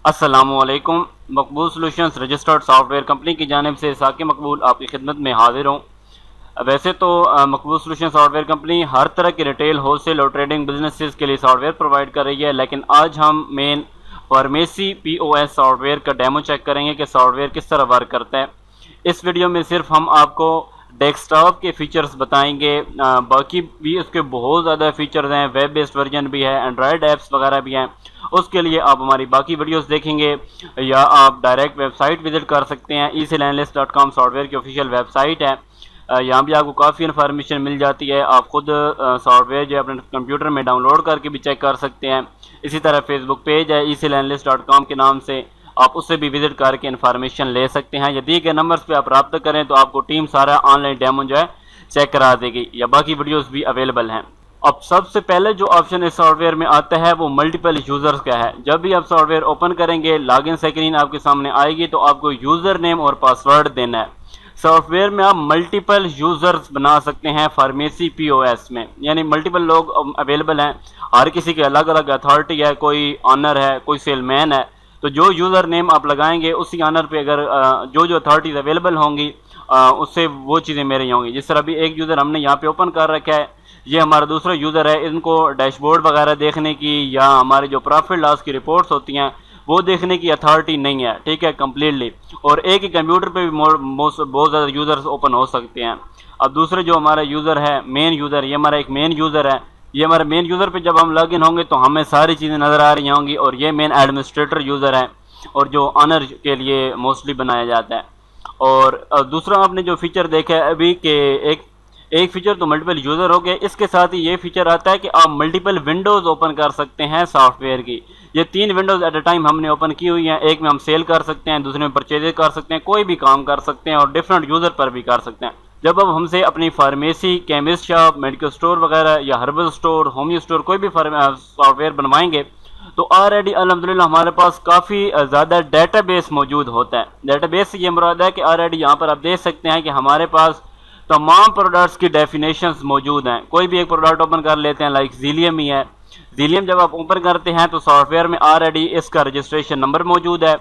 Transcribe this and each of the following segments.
अस्सलामुअलैकुम। मकबूल solutions registered software company की जानिब से साकिब मकबूल आपकी खिदमत में हाजिर हूँ। वैसे तो मकबूल सॉल्यूशंस सॉफ्टवेयर कंपनी हर तरह के रिटेल, होलसेल और ट्रेडिंग बिजनेसेस के लिए सॉफ्टवेयर प्रोवाइड कर रही है, लेकिन आज हम मेन फार्मेसी POS सॉफ्टवेयर का डेमो चेक करेंगे कि सॉफ्टवेयर किस तरह वर्क करता है। इस वीडियो में सिर्फ हम आपको डेस्कटॉप के फीचर्स बताएंगे, बाकी भी उसके बहुत ज़्यादा फीचर्स हैं, वेब बेस्ड वर्जन भी है, एंड्रॉयड ऐप्स वगैरह भी हैं। उसके लिए आप हमारी बाकी वीडियोस देखेंगे या आप डायरेक्ट वेबसाइट विजिट कर सकते हैं। eSaleAnalyst.com सॉफ्टवेयर की ऑफिशियल वेबसाइट है। यहाँ भी आपको काफ़ी इन्फॉर्मेशन मिल जाती है। आप खुद सॉफ्टवेयर जो अपने कंप्यूटर में डाउनलोड करके भी चेक कर सकते हैं। इसी तरह फेसबुक पेज है eSaleAnalyst.com के नाम से, आप उससे भी विजिट करके इन्फॉर्मेशन ले सकते हैं। या दिए गए नंबर्स पे आप रब्ता करें तो आपको टीम सारा ऑनलाइन डेमो जो है चेक करा देगी, या बाकी वीडियोस भी अवेलेबल हैं। अब सबसे पहले जो ऑप्शन इस सॉफ्टवेयर में आता है वो मल्टीपल यूजर्स का है। जब भी आप सॉफ्टवेयर ओपन करेंगे, लॉगिन स्क्रीन आपके सामने आएगी तो आपको यूजर नेम और पासवर्ड देना है। सॉफ्टवेयर में आप मल्टीपल यूजर्स बना सकते हैं फार्मेसी POS में, यानी मल्टीपल लोग अवेलेबल हैं। हर किसी के अलग अलग अथॉरिटी है, कोई ऑनर है, कोई सेलमैन है। तो जो यूज़र नेम आप लगाएंगे उसी ऑनर पे अगर जो जो अथॉरिटीज़ अवेलेबल होंगी उससे वो चीज़ें मेरी होंगी। जिस तरह भी एक यूज़र हमने यहाँ पे ओपन कर रखा है, ये हमारा दूसरा यूज़र है। इनको डैशबोर्ड वगैरह देखने की या हमारे जो प्रॉफिट लॉस की रिपोर्ट्स होती हैं वो देखने की अथॉरिटी नहीं है, ठीक है, कम्प्लीटली। और एक ही कंप्यूटर पे भी बहुत ज़्यादा यूज़र्स ओपन हो सकते हैं। अब दूसरे जो हमारा यूज़र है, मेन यूज़र, ये हमारा एक मेन यूज़र है। ये हमारे मेन यूज़र पे जब हम लॉगिन होंगे तो हमें सारी चीज़ें नज़र आ रही होंगी, और ये मेन एडमिनिस्ट्रेटर यूज़र है और जो ऑनर के लिए मोस्टली बनाया जाता है। और दूसरा आपने जो फीचर देखा है अभी के एक फीचर तो मल्टीपल यूज़र हो गया, इसके साथ ही ये फीचर आता है कि आप मल्टीपल विंडोज़ ओपन कर सकते हैं सॉफ्टवेयर की। ये 3 विंडोज़ एट अ टाइम हमने ओपन की हुई हैं। एक में हम सेल कर सकते हैं, दूसरे में परचेज कर सकते हैं, कोई भी काम कर सकते हैं और डिफरेंट यूज़र पर भी कर सकते हैं। जब अब हमसे अपनी pharmacy, chemist shop, medical store वगैरह या हर्बल स्टोर, होम स्टोर कोई भी सॉफ्टवेयर बनवाएंगे तो ऑलरेडी अल्हम्दुलिल्लाह हमारे पास काफ़ी ज़्यादा डेटाबेस मौजूद होता है। डेटाबेस से ये मुराद है कि ऑलरेडी यहाँ पर आप देख सकते हैं कि हमारे पास तमाम प्रोडक्ट्स की डेफिनेशंस मौजूद हैं। कोई भी एक प्रोडक्ट ओपन कर लेते हैं, लाइक ज़ीलियम ही है। ज़ीलियम जब आप ओपन करते हैं तो सॉफ्टवेयर में ऑलरेडी इसका रजिस्ट्रेशन नंबर मौजूद है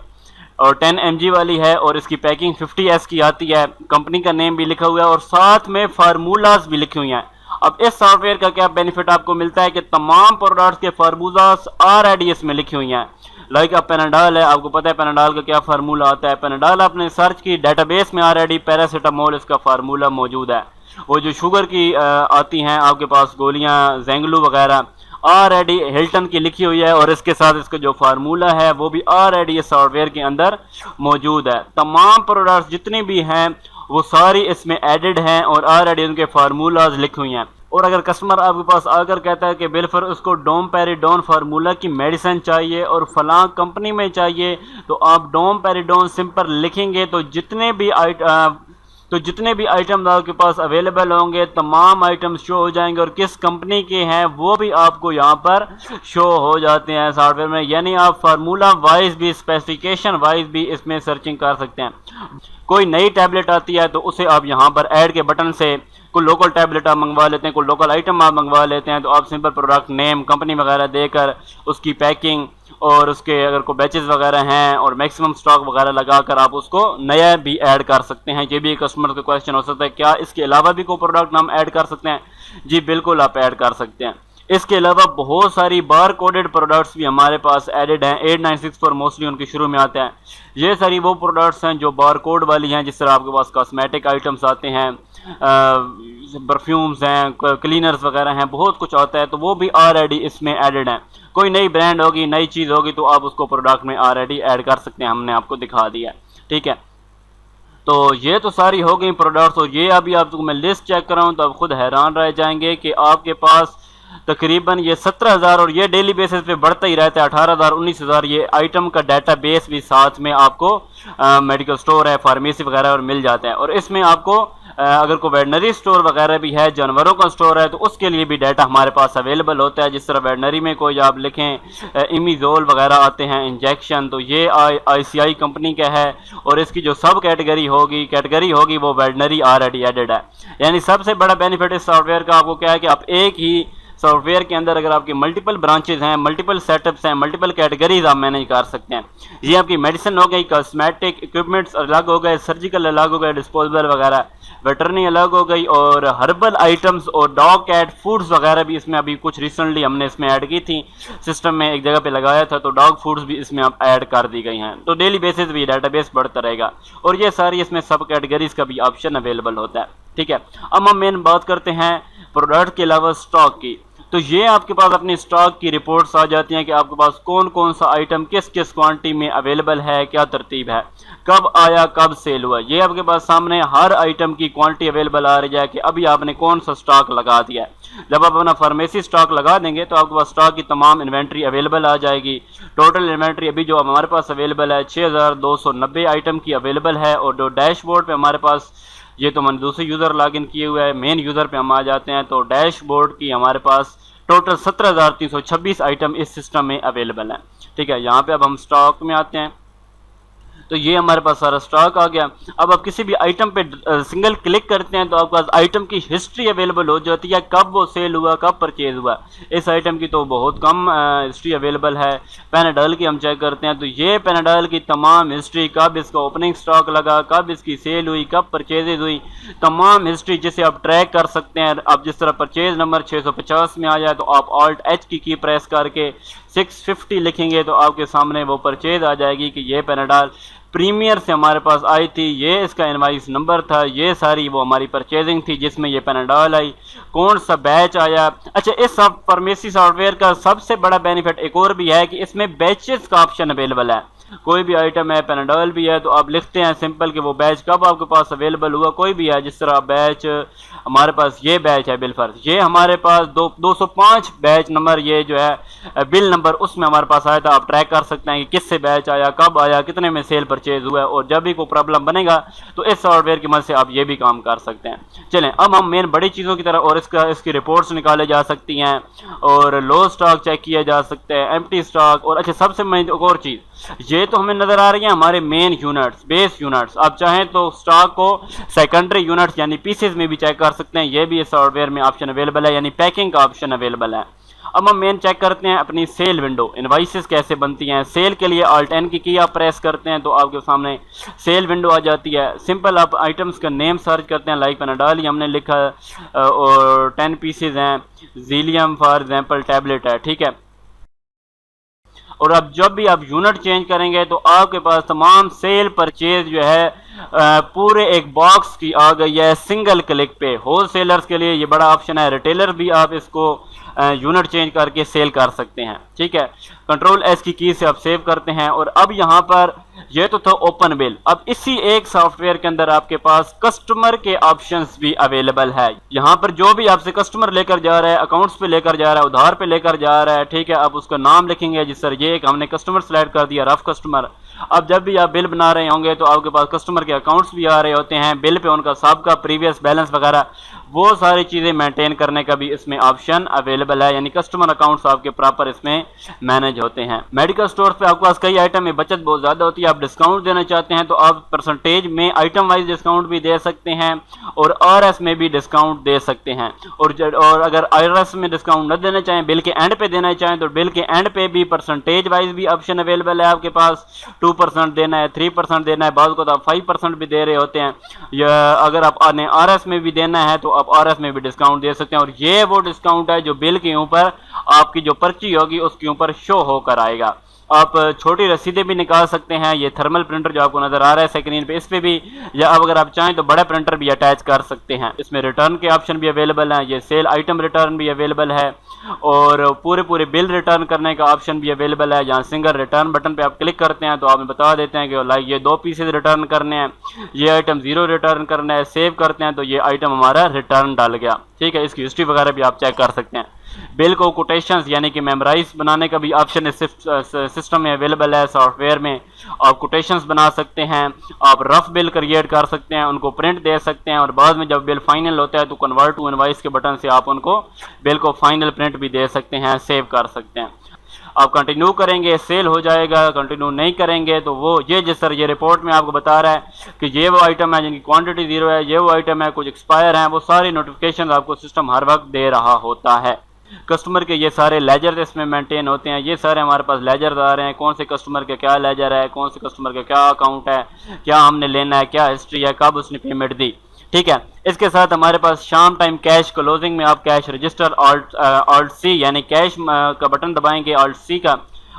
और 10 mg वाली है, और इसकी पैकिंग 50S की आती है। कंपनी का नेम भी लिखा हुआ है और साथ में फार्मूलाज भी लिखे हुए हैं। अब इस सॉफ्टवेयर का क्या बेनिफिट आपको मिलता है कि तमाम प्रोडक्ट्स के फार्मूलाज ऑलरेडी इसमें लिखे हुए हैं। लाइक अब पेनाडॉल है, आपको पता है पेनाडॉल का क्या फार्मूला आता है। पेनाडॉल आपने सर्च की, डेटाबेस में ऑलरेडी पैरासीटामोल इसका फार्मूला मौजूद है। वो जो शुगर की आती हैं आपके पास गोलियां, जेंगलू वगैरह, ऑलरेडी हिल्टन की लिखी हुई है, और इसके साथ इसका जो फार्मूला है वो भी ऑलरेडी इस सॉफ्टवेयर के अंदर मौजूद है। तमाम प्रोडक्ट्स जितनी भी हैं वो सारी इसमें एडेड हैं और ऑलरेडी उनके फार्मूलाज लिखे हुए हैं। और अगर कस्टमर आपके पास आकर कहता है कि बिलफर उसको डोमपेरिडोन फार्मूला की मेडिसिन चाहिए और फलां कंपनी में चाहिए, तो आप डोमपेरिडोन सिंपल लिखेंगे तो जितने भी आइटम आपके पास अवेलेबल होंगे तमाम आइटम शो हो जाएंगे, और किस कंपनी के हैं वो भी आपको यहाँ पर शो हो जाते हैं सॉफ्टवेयर में। यानी आप फार्मूला वाइज भी, स्पेसिफिकेशन वाइज भी इसमें सर्चिंग कर सकते हैं। कोई नई टैबलेट आती है तो उसे आप यहाँ पर ऐड के बटन से कोई लोकल टैबलेट आप मंगवा लेते हैं, कोई लोकल आइटम आप मंगवा लेते हैं, तो आप सिंपल प्रोडक्ट नेम, कंपनी वगैरह देकर उसकी पैकिंग और उसके अगर कोई बैचेस वगैरह हैं और मैक्सिमम स्टॉक वगैरह लगाकर आप उसको नया भी ऐड कर सकते हैं। ये भी कस्टमर का क्वेश्चन हो सकता है, क्या इसके अलावा भी कोई प्रोडक्ट हम ऐड कर सकते हैं? जी बिल्कुल, आप ऐड कर सकते हैं। इसके अलावा बहुत सारी बार कोडेड प्रोडक्ट्स भी हमारे पास एडेड हैं। 8964 मोस्टली उनके शुरू में आते हैं। ये सारी वो प्रोडक्ट्स हैं जो बार कोड वाली हैं, जिस तरह आपके पास कॉस्मेटिक आइटम्स आते हैं, परफ्यूम्स हैं, क्लीनर्स वगैरह हैं, बहुत कुछ आता है, तो वो भी ऑलरेडी इसमें एडेड हैं। कोई नई ब्रांड होगी, नई चीज़ होगी तो आप उसको प्रोडक्ट में ऑलरेडी ऐड कर सकते हैं। हमने आपको दिखा दिया, ठीक है। तो ये तो सारी हो गई प्रोडक्ट्स, और ये अभी आपको मैं लिस्ट चेक कराऊँ तो आप खुद हैरान रह जाएंगे कि आपके पास तकरीबन ये 17,000, और ये डेली बेसिस पे बढ़ता ही रहता है, 18,000, 19,000 ये आइटम का डेटाबेस भी साथ में आपको मेडिकल स्टोर है, फार्मेसी वगैरह और मिल जाता है। और इसमें आपको अगर कोई वेटनरी स्टोर वगैरह भी है, जानवरों का स्टोर है, तो उसके लिए भी डाटा हमारे पास अवेलेबल होता है। जिस तरह वेटनरी में कोई आप लिखें इमीजोल वगैरह आते हैं इंजेक्शन, तो ये ICI कंपनी का है, और इसकी जो सब कैटेगरी होगी वो वेटनरी ऑलरेडी एडेड है। यानी सबसे बड़ा बेनिफिट इस सॉफ्टवेयर का आपको क्या है कि आप एक ही सॉफ्टवेयर के अंदर अगर आपके मल्टीपल ब्रांचेज हैं, मल्टीपल सेटअप्स हैं, मल्टीपल कैटेगरीज आप मैनेज कर सकते हैं। ये आपकी मेडिसिन हो गई, कॉस्मेटिक इक्विपमेंट्स अलग हो गए, सर्जिकल अलग हो गए, डिस्पोजेबल वगैरह, वेटरनी अलग हो गई, और हर्बल आइटम्स और डॉग कैट फूड्स वगैरह भी इसमें अभी कुछ रिसेंटली हमने इसमें ऐड की थी, सिस्टम में एक जगह पे लगाया था, तो डॉग फूड्स भी इसमें अब ऐड कर दी गई हैं। तो डेली बेसिस भी डाटाबेस बढ़ता रहेगा, और ये सारी इसमें सब कैटेगरीज का भी ऑप्शन अवेलेबल होता है। ठीक है, अब हम मेन बात करते हैं प्रोडक्ट के अलावा स्टॉक की। तो ये आपके पास अपनी स्टॉक की रिपोर्ट्स आ जाती हैं कि आपके पास कौन कौन सा आइटम किस किस क्वांटिटी में अवेलेबल है, क्या तरतीब है, कब आया, कब सेल हुआ। ये आपके पास सामने हर आइटम की क्वांटिटी अवेलेबल आ रही है कि अभी आपने कौन सा स्टॉक लगा दिया है। जब आप अपना फार्मेसी स्टॉक लगा देंगे तो आपके पास स्टॉक की तमाम इन्वेंट्री अवेलेबल आ जाएगी। टोटल इन्वेंट्री अभी जो हमारे पास अवेलेबल है 6290 आइटम की अवेलेबल है, और जो डैशबोर्ड पे हमारे पास, ये तो मैंने दूसरे यूज़र लॉगिन किए हुए हैं, मेन यूज़र पे हम आ जाते हैं तो डैशबोर्ड की हमारे पास टोटल 17,326 आइटम इस सिस्टम में अवेलेबल हैं। ठीक है, यहाँ पे अब हम स्टॉक में आते हैं, तो ये हमारे पास सारा स्टॉक आ गया। अब आप किसी भी आइटम पे सिंगल क्लिक करते हैं तो आपके पास आइटम की हिस्ट्री अवेलेबल हो जाती है, कब वो सेल हुआ, कब परचेज हुआ। इस आइटम की तो बहुत कम हिस्ट्री अवेलेबल है। पैनाडॉल की हम चेक करते हैं तो ये पैनाडॉल की तमाम हिस्ट्री, कब इसका ओपनिंग स्टॉक लगा, कब इसकी सेल हुई, कब परचेजेज हुई, तमाम हिस्ट्री जिसे आप ट्रैक कर सकते हैं। आप जिस तरह परचेज नंबर 650 में आ जाए तो आप ऑल्ट एच की प्रेस करके 650 लिखेंगे तो आपके सामने वो परचेज आ जाएगी कि ये पैनाडॉल प्रीमियर से हमारे पास आई थी, ये इसका इनवाइस नंबर था, ये सारी वो हमारी परचेजिंग थी जिसमें ये पैनाडॉल आई, कौन सा बैच आया। अच्छा, इस फार्मेसी सॉफ्टवेयर का सबसे बड़ा बेनिफिट एक और भी है कि इसमें बैचेस का ऑप्शन अवेलेबल है। कोई भी आइटम है, पैनाडॉल भी है, तो आप लिखते हैं सिंपल कि वो बैच कब आपके पास अवेलेबल हुआ, कोई भी है। जिस तरह बैच हमारे पास ये बैच है बिलफर्ज, ये हमारे पास 205 बैच नंबर, ये जो है बिल नंबर उसमें हमारे पास आया था। आप ट्रैक कर सकते हैं कि किससे बैच आया, कब आया, कितने में सेल परचेज हुआ है, और जब भी कोई प्रॉब्लम बनेगा तो इस सॉफ्टवेयर की मदद से आप ये भी काम कर सकते हैं। चलें अब हम मेन बड़ी चीज़ों की तरफ, और इसकी रिपोर्ट्स निकाले जा सकती हैं, और लो स्टॉक चेक किया जा सकता है, एम्प्टी स्टॉक, और अच्छा सबसे मेन एक और चीज़, ये तो हमें नजर आ रही है हमारे मेन यूनिट्स, बेस यूनिट्स। आप चाहें तो स्टॉक को सेकेंडरी यूनिट्स यानी पीसेस में भी चेक कर सकते हैं, ये भी इस सॉफ्टवेयर में ऑप्शन अवेलेबल है, यानी पैकिंग का ऑप्शन अवेलेबल है। अब हम मेन चेक करते हैं अपनी सेल विंडो, इनवाइसेस कैसे बनती हैं। सेल के लिए ऑल्ट एन की आप प्रेस करते हैं तो आपके सामने सेल विंडो आ जाती है। सिंपल आप आइटम्स का नेम सर्च करते हैं, लाइक पैनाडॉल हमने लिखा, और 10 पीसेज हैं, जीलियम फॉर एग्जांपल टैबलेट है, ठीक है। और अब जब भी आप यूनिट चेंज करेंगे तो आपके पास तमाम सेल परचेज जो है पूरे एक बॉक्स की आ गई है सिंगल क्लिक पे। होलसेलर्स के लिए ये बड़ा ऑप्शन है, रिटेलर भी आप इसको यूनिट चेंज करके सेल कर सकते हैं, ठीक है। कंट्रोल एस की से आप सेव करते हैं। और अब यहाँ पर ये तो था ओपन बिल, अब इसी एक सॉफ्टवेयर के अंदर आपके पास कस्टमर के ऑप्शंस भी अवेलेबल है। यहाँ पर जो भी आपसे कस्टमर लेकर जा रहा है, अकाउंट्स पे लेकर जा रहा है, उधार पे लेकर जा रहा है, ठीक है, आप उसका नाम लिखेंगे। जिस तरह ये हमने कस्टमर सेलेक्ट कर दिया, रफ कस्टमर। अब जब भी आप बिल बना रहे होंगे तो आपके पास कस्टमर के अकाउंट्स भी आ रहे होते हैं, बिल पे उनका सबका प्रीवियस बैलेंस वगैरह, वो सारी चीज़ें मेंटेन करने का भी इसमें ऑप्शन अवेलेबल है, यानी कस्टमर अकाउंट्स आपके प्रॉपर इसमें मैनेज होते हैं। मेडिकल स्टोर पे आपके पास कई आइटम में बचत बहुत ज़्यादा होती है, आप डिस्काउंट देना चाहते हैं तो आप परसेंटेज में आइटम वाइज डिस्काउंट भी दे सकते हैं, और आरएस में भी डिस्काउंट दे सकते हैं। और अगर आरएस में डिस्काउंट न देना चाहें, बिल के एंड पे देना चाहें, तो बिल के एंड पे भी परसेंटेज वाइज भी ऑप्शन अवेलेबल है आपके पास। 2% देना है, 3% देना है, बाद को तो आप 5% भी दे रहे होते हैं। या अगर आप आरएस में भी देना है तो आप आरएस में भी डिस्काउंट दे सकते हैं। और ये वो डिस्काउंट है जो बिल के ऊपर आपकी जो पर्ची होगी उसके ऊपर शो होकर आएगा। आप छोटी रसीदें भी निकाल सकते हैं। ये थर्मल प्रिंटर जो आपको नजर आ रहा है स्क्रीन पे, इस पे भी, या अब अगर आप चाहें तो बड़ा प्रिंटर भी अटैच कर सकते हैं। इसमें रिटर्न के ऑप्शन भी अवेलेबल हैं, ये सेल आइटम रिटर्न भी अवेलेबल है, और पूरे बिल रिटर्न करने का ऑप्शन भी अवेलेबल है। जहाँ सिंगल रिटर्न बटन पे आप क्लिक करते हैं तो आप बता देते हैं कि लाइक ये 2 पीसेज रिटर्न करने हैं, ये आइटम 0 रिटर्न करना है। सेव करते हैं तो ये आइटम हमारा रिटर्न डाल गया, ठीक है। इसकी हिस्ट्री वगैरह भी आप चेक कर सकते हैं। बिल को कोटेशंस यानी कि मेमोराइज बनाने का भी ऑप्शन इस सिस्टम में अवेलेबल है। सॉफ्टवेयर में आप कोटेशंस बना सकते हैं, आप रफ बिल क्रिएट कर सकते हैं, उनको प्रिंट दे सकते हैं, और बाद में जब बिल फाइनल होता है तो कन्वर्ट टू इनवॉइस के बटन से आप उनको बिल को फाइनल प्रिंट भी दे सकते हैं, सेव कर सकते हैं। आप कंटिन्यू करेंगे, सेल हो जाएगा। कंटिन्यू नहीं करेंगे तो वो ये जिस तरह ये रिपोर्ट में आपको बता रहा है कि ये वो आइटम है जिनकी क्वांटिटी 0 है, ये वो आइटम है कुछ एक्सपायर हैं, वो सारी नोटिफिकेशन आपको सिस्टम हर वक्त दे रहा होता है, कस्टमर के ये सारे लेजर इसमें मेंटेन होते हैं। ये सारे हमारे पास लेजर आ रहे हैं, कौन से कस्टमर का क्या लेजर है, कौन से कस्टमर का क्या अकाउंट है, क्या हमने लेना है, क्या हिस्ट्री है, कब उसने पेमेंट दी। ठीक है, इसके साथ हमारे पास शाम टाइम कैश क्लोजिंग में आप कैश रजिस्टर ऑल्ट सी यानी कैश का बटन दबाएंगे, ऑल्ट सी का,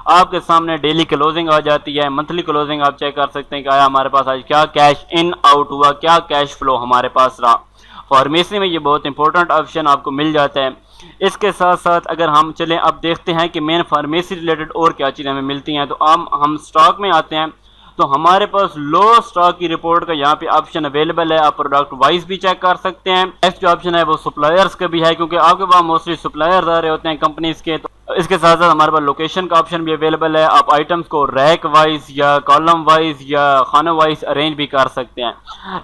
आपके सामने डेली क्लोजिंग आ जाती है। मंथली क्लोजिंग आप चेक कर सकते हैं कि आया हमारे पास आज क्या कैश इन आउट हुआ, क्या कैश फ्लो हमारे पास रहा। फार्मेसी में ये बहुत इंपॉर्टेंट ऑप्शन आपको मिल जाता है। इसके साथ साथ अगर हम चलें अब देखते हैं कि मेन फार्मेसी रिलेटेड और क्या चीज़ें हमें मिलती हैं। तो हम स्टॉक में आते हैं तो हमारे पास लो स्टॉक की रिपोर्ट का यहाँ पे ऑप्शन अवेलेबल है। आप प्रोडक्ट वाइज भी चेक कर सकते हैं। नेक्स्ट जो ऑप्शन है वो सप्लायर्स का भी है, क्योंकि आपके पास मोस्टली सप्लायर्स आ रहे होते हैं कंपनीज के। तो इसके साथ साथ हमारे पास लोकेशन का ऑप्शन भी अवेलेबल है। आप आइटम्स को रैक वाइज या कॉलम वाइज या खाना वाइज अरेंज भी कर सकते हैं।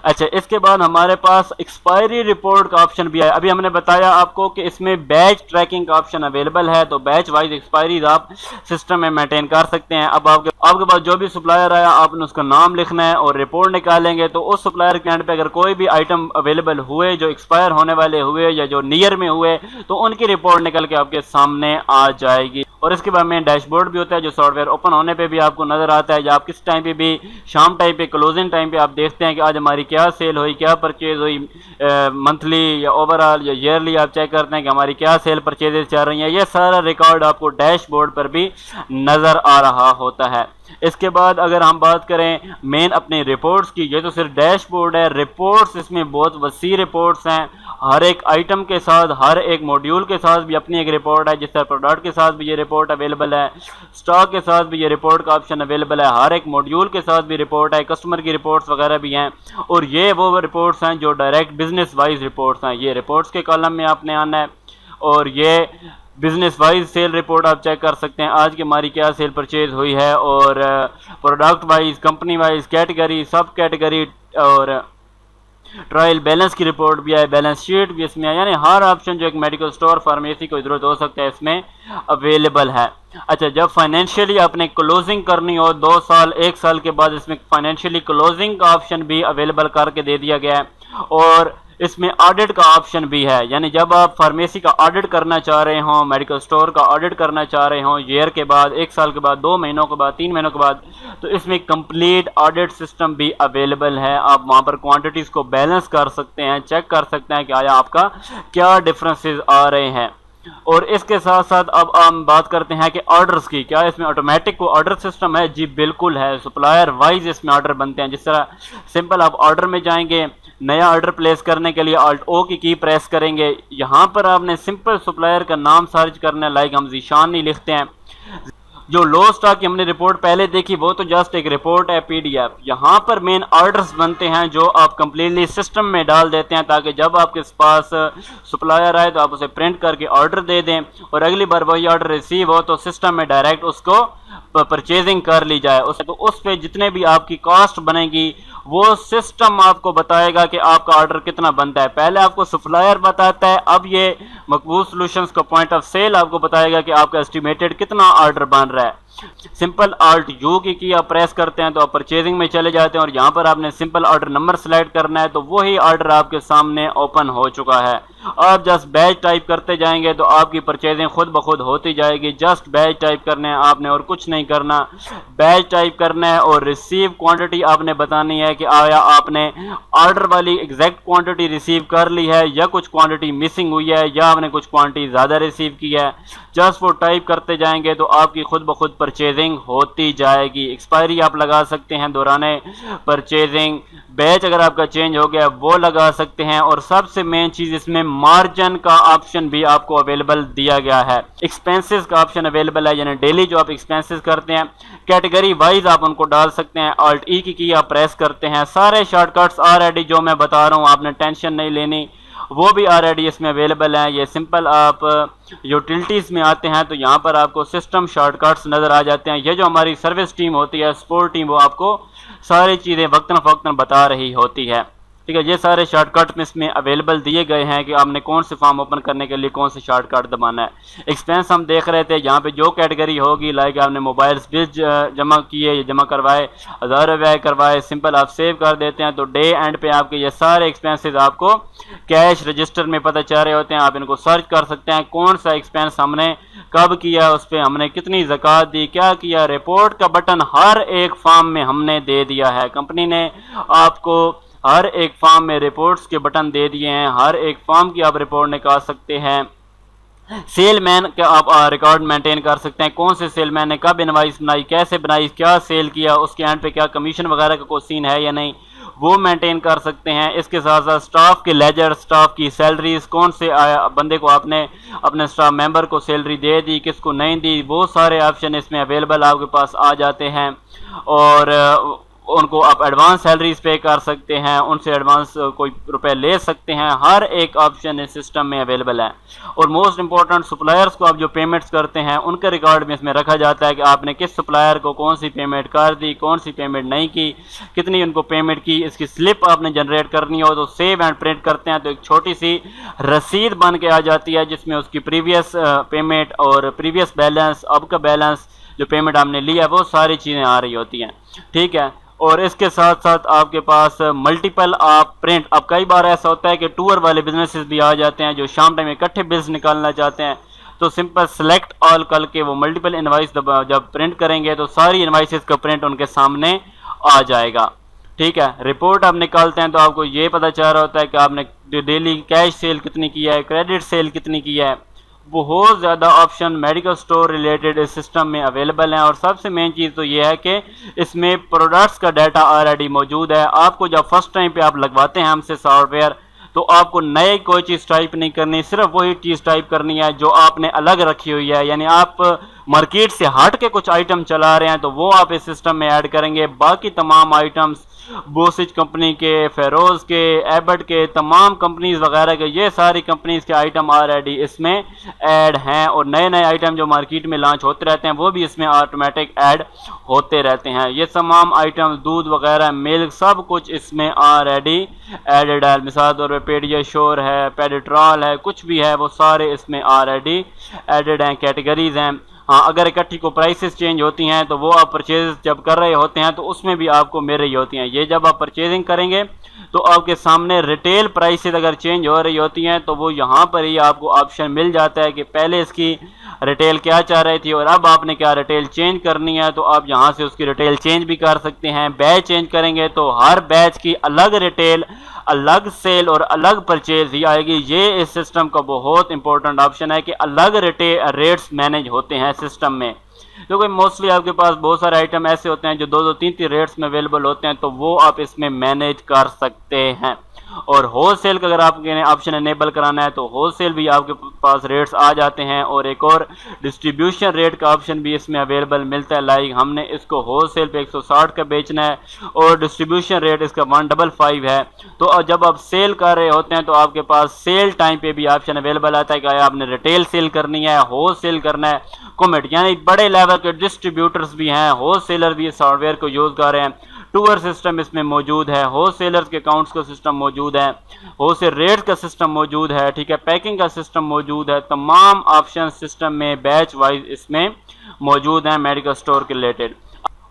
अच्छा, इसके बाद हमारे पास एक्सपायरी रिपोर्ट का ऑप्शन भी है। अभी हमने बताया आपको कि इसमें बैच ट्रैकिंग का ऑप्शन अवेलेबल है, तो बैच वाइज एक्सपायरी आप सिस्टम में मेंटेन कर सकते हैं। अब आपके पास जो भी सप्लायर आया आपने उसका नाम लिखना है और रिपोर्ट निकालेंगे। तो उस सप्लायर के एंड पे अगर कोई भी आइटम अवेलेबल हुए जो एक्सपायर होने वाले हुए या जो नियर में हुए, तो उनकी रिपोर्ट निकल के आपके सामने आ जाएगी। और इसके बाद में डैशबोर्ड भी होता है जो सॉफ्टवेयर ओपन होने पे भी आपको नजर आता है। या आप किस टाइम पे भी शाम टाइम पे क्लोजिंग टाइम पे आप देखते हैं कि आज हमारी क्या सेल हुई, क्या परचेज हुई, मंथली या ओवरऑल या ईयरली आप चेक करते हैं कि हमारी क्या सेल परचेजेस चल रही हैं। ये सारा रिकॉर्ड आपको डैशबोर्ड पर भी नजर आ रहा होता है। इसके बाद अगर हम बात करें मेन अपने रिपोर्ट्स की, ये तो सिर्फ डैशबोर्ड है। रिपोर्ट्स इसमें बहुत वसी रिपोर्ट्स हैं। हर एक आइटम के साथ, हर एक मॉड्यूल के साथ भी अपनी एक रिपोर्ट है। जिस तरह प्रोडक्ट के साथ भी ये रिपोर्ट अवेलेबल है, स्टॉक के साथ भी ये रिपोर्ट का ऑप्शन अवेलेबल है, हर एक मॉड्यूल के साथ भी रिपोर्ट है, कस्टमर की रिपोर्ट्स वगैरह भी हैं। और ये वो रिपोर्ट्स हैं जो डायरेक्ट बिजनेस वाइज रिपोर्ट्स हैं। ये रिपोर्ट्स के कॉलम में आपने आना है और ये बिजनेस वाइज सेल रिपोर्ट आप चेक कर सकते हैं आज की हमारी क्या सेल परचेज हुई है। और product wise, company wise, category, सब कैटेगरी और ट्रायल बैलेंस की रिपोर्ट भी है, बैलेंस शीट भी इसमें है। यानी हर ऑप्शन जो एक मेडिकल स्टोर फार्मेसी को जरूरत हो सकता है इसमें अवेलेबल है। अच्छा, जब फाइनेंशियली आपने क्लोजिंग करनी हो 2 साल 1 साल के बाद, इसमें फाइनेंशियली क्लोजिंग का ऑप्शन भी अवेलेबल करके दे दिया गया है। और इसमें ऑडिट का ऑप्शन भी है, यानी जब आप फार्मेसी का ऑडिट करना चाह रहे हो, मेडिकल स्टोर का ऑडिट करना चाह रहे हो ईयर के बाद, 1 साल के बाद, 2 महीनों के बाद, 3 महीनों के बाद, तो इसमें कंप्लीट ऑडिट सिस्टम भी अवेलेबल है। आप वहां पर क्वांटिटीज को बैलेंस कर सकते हैं, चेक कर सकते हैं कि आया आपका क्या डिफरेंसेस आ रहे हैं। और इसके साथ साथ अब हम बात करते हैं कि ऑर्डर्स की, क्या इसमें ऑटोमेटिक को ऑर्डर सिस्टम है? जी बिल्कुल है। सप्लायर वाइज इसमें ऑर्डर बनते हैं। जिस तरह सिंपल आप ऑर्डर में जाएंगे, नया ऑर्डर प्लेस करने के लिए ऑल्ट ओ की प्रेस करेंगे। यहाँ पर आपने सिंपल सप्लायर का नाम सर्च करना है, लाइक हम जीशानी लिखते हैं। जो लो स्टॉक की हमने रिपोर्ट पहले देखी वो तो जस्ट एक रिपोर्ट है, पीडीएफ। यहाँ पर मेन ऑर्डर्स बनते हैं जो आप कंप्लीटली सिस्टम में डाल देते हैं, ताकि जब आपके पास सप्लायर आए तो आप उसे प्रिंट करके ऑर्डर दे दें और अगली बार वही ऑर्डर रिसीव हो तो सिस्टम में डायरेक्ट उसको परचेजिंग कर ली जाए। तो उस पे जितने भी आपकी कॉस्ट बनेगी वो सिस्टम आपको बताएगा कि आपका ऑर्डर कितना बनता है। पहले आपको सप्लायर बताता है, अब ये मकबूल सॉल्यूशंस का पॉइंट ऑफ सेल आपको बताएगा कि आपका एस्टिमेटेड कितना ऑर्डर बन रहा है। सिंपल ऑल्ट यू की आप प्रेस करते हैं तो आप परचेजिंग में चले जाते हैं और यहाँ पर आपने सिंपल ऑर्डर नंबर सेलेक्ट करना है, तो वही ऑर्डर आपके सामने ओपन हो चुका है। आप जस्ट बैच टाइप करते जाएंगे तो आपकी परचेजिंग खुद ब खुद होती जाएगी। जस्ट बैच टाइप करना है आपने और कुछ नहीं करना। बैच टाइप करना है और रिसीव क्वांटिटी आपने बतानी है कि आया आपने ऑर्डर वाली एग्जैक्ट क्वांटिटी रिसीव कर ली है या कुछ क्वांटिटी मिसिंग हुई है या आपने कुछ क्वांटिटी ज़्यादा रिसीव की है। जस्ट वो टाइप करते जाएंगे तो आपकी खुद ब खुद परचेजिंग होती जाएगी। एक्सपायरी आप लगा सकते हैं दौराने परचेजिंग, बैच अगर आपका चेंज हो गया वो लगा सकते हैं। और सबसे मेन चीज़ इसमें मार्जिन का ऑप्शन भी आपको अवेलेबल दिया गया है। एक्सपेंसेस का ऑप्शन अवेलेबल है, यानी डेली जो आप एक्सपेंसेस करते हैं कैटेगरी वाइज आप उनको डाल सकते हैं। ऑल्ट ई की आप प्रेस करते हैं। सारे शॉर्टकट्स ऑलरेडी जो मैं बता रहा हूँ आपने टेंशन नहीं लेनी, वो भी ऑलरेडी इसमें अवेलेबल है। ये सिंपल आप यूटिलिटीज़ में आते हैं तो यहाँ पर आपको सिस्टम शॉर्टकट्स नज़र आ जाते हैं। ये जो हमारी सर्विस टीम होती है, सपोर्ट टीम, वो आपको सारी चीज़ें वक्तन फ़वक्तन बता रही होती है। ठीक है। ये सारे शॉर्टकट में इसमें अवेलेबल दिए गए हैं कि आपने कौन से फॉर्म ओपन करने के लिए कौन से शॉर्टकट दबाना है। एक्सपेंस हम देख रहे थे, यहाँ पे जो कैटेगरी होगी, लाइक आपने मोबाइल बिल जमा किए, जमा करवाए, 1000 रुपये करवाए, सिंपल आप सेव कर देते हैं, तो डे एंड पे आपके ये सारे एक्सपेंसेस आपको कैश रजिस्टर में पता चल रहे होते हैं। आप इनको सर्च कर सकते हैं, कौन सा एक्सपेंस हमने कब किया, उस पर हमने कितनी ज़कात दी, क्या किया। रिपोर्ट का बटन हर एक फॉर्म में हमने दे दिया है, कंपनी ने आपको हर एक फॉर्म में रिपोर्ट्स के बटन दे दिए हैं। हर एक फॉर्म की आप रिपोर्ट निकाल सकते हैं। सेलमैन का आप रिकॉर्ड मेंटेन कर सकते हैं, कौन से सेलमैन ने कब इनवाइस बनाई, कैसे बनाई, क्या सेल किया, उसके एंड पे क्या कमीशन वगैरह का कोई सीन है या नहीं, वो मेंटेन कर सकते हैं। इसके साथ साथ स्टाफ के लेजर, स्टाफ की सैलरीज, कौन से बंदे को आपने अपने स्टाफ मेंबर को सैलरी दे दी, किसको नहीं दी, वो सारे ऑप्शन इसमें अवेलेबल आपके पास आ जाते हैं। और उनको आप एडवांस सैलरीज पे कर सकते हैं, उनसे एडवांस कोई रुपए ले सकते हैं। हर एक ऑप्शन इस सिस्टम में अवेलेबल है। और मोस्ट इंपॉर्टेंट, सप्लायर्स को आप जो पेमेंट्स करते हैं उनके रिकॉर्ड में इसमें रखा जाता है कि आपने किस सप्लायर को कौन सी पेमेंट कर दी, कौन सी पेमेंट नहीं की, कितनी उनको पेमेंट की। इसकी स्लिप आपने जनरेट करनी हो तो सेव एंड प्रिंट करते हैं, तो एक छोटी सी रसीद बन के आ जाती है जिसमें उसकी प्रीवियस पेमेंट और प्रीवियस बैलेंस, अब का बैलेंस, जो पेमेंट आपने लिया, वो सारी चीज़ें आ रही होती हैं। ठीक है। और इसके साथ साथ आपके पास मल्टीपल आप प्रिंट, अब कई बार ऐसा होता है कि टूर वाले बिजनेसेस भी आ जाते हैं जो शाम टाइम इकट्ठे बिल्स निकालना चाहते हैं, तो सिंपल सेलेक्ट ऑल कल के वो मल्टीपल इनवाइस जब प्रिंट करेंगे तो सारी इनवाइसेस का प्रिंट उनके सामने आ जाएगा। ठीक है। रिपोर्ट आप निकालते हैं तो आपको ये पता चल रहा होता है कि आपने डेली कैश सेल कितनी की है, क्रेडिट सेल कितनी की है। बहुत ज़्यादा ऑप्शन मेडिकल स्टोर रिलेटेड इस सिस्टम में अवेलेबल हैं। और सबसे मेन चीज़ तो ये है कि इसमें प्रोडक्ट्स का डाटा ऑलरेडी मौजूद है। आपको जब फर्स्ट टाइम पे आप लगवाते हैं हमसे सॉफ्टवेयर, तो आपको नए कोई चीज़ टाइप नहीं करनी, सिर्फ वही चीज़ टाइप करनी है जो आपने अलग रखी हुई है। यानी आप मार्केट से हट के कुछ आइटम चला रहे हैं तो वो आप इस सिस्टम में ऐड करेंगे। बाकी तमाम आइटम्स बोसिज कंपनी के, फेरोज के, एबट के, तमाम कंपनीज वगैरह के, ये सारी कंपनीज के आइटम ऑलरेडी इसमें ऐड हैं। और नए नए आइटम जो मार्केट में लॉन्च होते रहते हैं वो भी इसमें ऑटोमेटिक ऐड होते रहते हैं। ये तमाम आइटम, दूध वगैरह, मिल्क, सब कुछ इसमें ऑलरेडी एडेड है। मिसाल तौर पर पेडियाश्योर है, पेडिट्रॉल है, कुछ भी है, वो सारे इसमें ऑलरेडी एडेड हैं, कैटेगरीज हैं। हाँ, अगर इकट्ठी को प्राइसेस चेंज होती हैं तो वो आप परचेज जब कर रहे होते हैं तो उसमें भी आपको मिल रही होती हैं। ये जब आप परचेजिंग करेंगे तो आपके सामने रिटेल प्राइसेस अगर चेंज हो रही होती हैं तो वो यहाँ पर ही आपको ऑप्शन मिल जाता है कि पहले इसकी रिटेल क्या चाह रही थी और अब आपने क्या रिटेल चेंज करनी है, तो आप यहाँ से उसकी रिटेल चेंज भी कर सकते हैं। बैच चेंज करेंगे तो हर बैच की अलग रिटेल, अलग सेल और अलग परचेज ही आएगी। ये इस सिस्टम का बहुत इंपॉर्टेंट ऑप्शन है कि अलग रेट्स मैनेज होते हैं सिस्टम में, क्योंकि मोस्टली आपके पास बहुत सारे आइटम ऐसे होते हैं जो 2-2, 3-3 रेट्स में अवेलेबल होते हैं, तो वो आप इसमें मैनेज कर सकते हैं। और होलसेल का अगर आपके ऑप्शन एनेबल कराना है तो होलसेल भी आपके पास रेट्स आ जाते हैं। और एक और डिस्ट्रीब्यूशन रेट का ऑप्शन भी इसमें अवेलेबल मिलता है। लाइक हमने इसको होलसेल पे 160 का बेचना है और डिस्ट्रीब्यूशन रेट इसका 155 है, तो जब आप सेल कर रहे होते हैं तो आपके पास सेल टाइम पे भी ऑप्शन अवेलेबल आता है कि आपने रिटेल सेल करनी है, होलसेल करना है, कॉमेट, यानी बड़े लेवल के डिस्ट्रीब्यूटर्स भी हैं, होलसेलर भी इस सॉफ्टवेयर को यूज़ कर रहे हैं। टूर सिस्टम इसमें मौजूद है, होलसेलर्स के अकाउंट्स का सिस्टम मौजूद है, होलसेल रेट का सिस्टम मौजूद है, ठीक है, पैकिंग का सिस्टम मौजूद है। तमाम ऑप्शन सिस्टम में बैच वाइज इसमें मौजूद हैं मेडिकल स्टोर के रिलेटेड।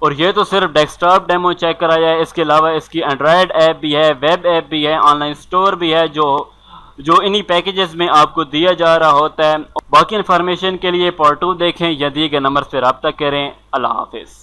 और ये तो सिर्फ डेस्कटॉप डेमो चेक कराया है, इसके अलावा इसकी एंड्रॉयड ऐप भी है, वेब ऐप भी है, ऑनलाइन स्टोर भी है जो इन्हीं पैकेजेस में आपको दिया जा रहा होता है। बाकी इन्फॉर्मेशन के लिए पार्ट 2 देखें या दिए गए नंबर से रब्ता करें। अल्लाह हाफिज़।